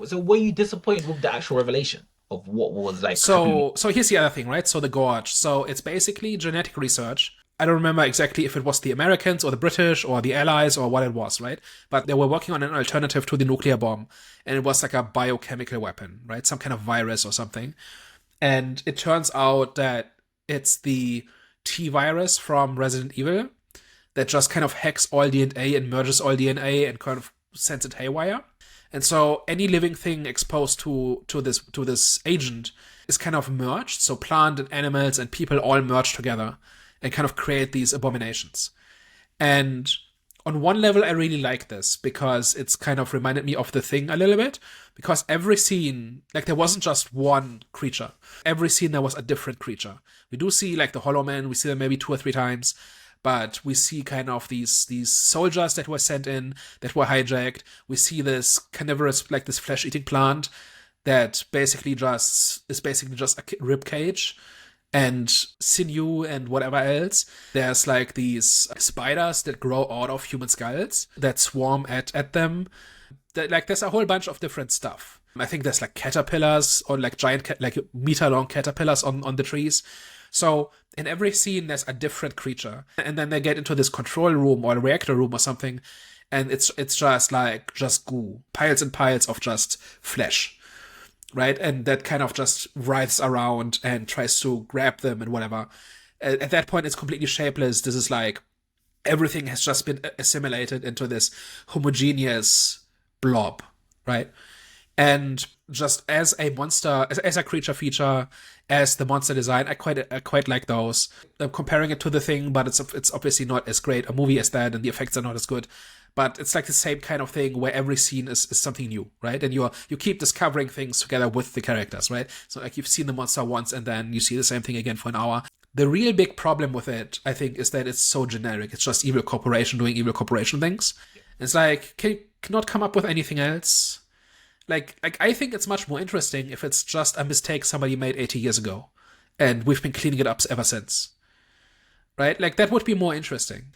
So were you disappointed with the actual revelation of what was like who? So here's the other thing, right? So the Gorge. So it's basically genetic research. I don't remember exactly if it was the Americans or the British or the Allies or what it was, right? But they were working on an alternative to the nuclear bomb, and it was like a biochemical weapon, right? Some kind of virus or something. And it turns out that it's the T virus from Resident Evil that just kind of hacks all DNA and merges all DNA and kind of sends it haywire. And so any living thing exposed to this agent is kind of merged. So plant and animals and people all merge together and kind of create these abominations. And on one level, I really like this because it's kind of reminded me of The Thing a little bit. Because every scene, like there wasn't just one creature. Every scene there was a different creature. We do see like the Hollow Man. We see them maybe 2 or 3 times, but we see kind of these soldiers that were sent in that were hijacked. We see this carnivorous, like this flesh-eating plant that basically just a rib cage and sinew and whatever else. There's like these spiders that grow out of human skulls that swarm at them. Like there's a whole bunch of different stuff. I think there's like caterpillars or like giant, like meter long caterpillars on the trees. So in every scene, there's a different creature. And then they get into this control room or a reactor room or something. And it's just goo, piles and piles of just flesh, right? And that kind of just writhes around and tries to grab them and whatever. At that point, it's completely shapeless. This is like everything has just been assimilated into this homogeneous blob, right? And just as a monster, as a creature feature, as the monster design, I quite like those. I'm comparing it to The Thing, but it's obviously not as great a movie as that, and the effects are not as good. But it's like the same kind of thing where every scene is something new, right? And you keep discovering things together with the characters, right? So like you've seen the monster once, and then you see the same thing again for an hour. The real big problem with it, I think, is that it's so generic. It's just evil corporation doing evil corporation things. It's like, can you not come up with anything else? Like I think it's much more interesting if it's just a mistake somebody made 80 years ago, and we've been cleaning it up ever since, right? Like that would be more interesting.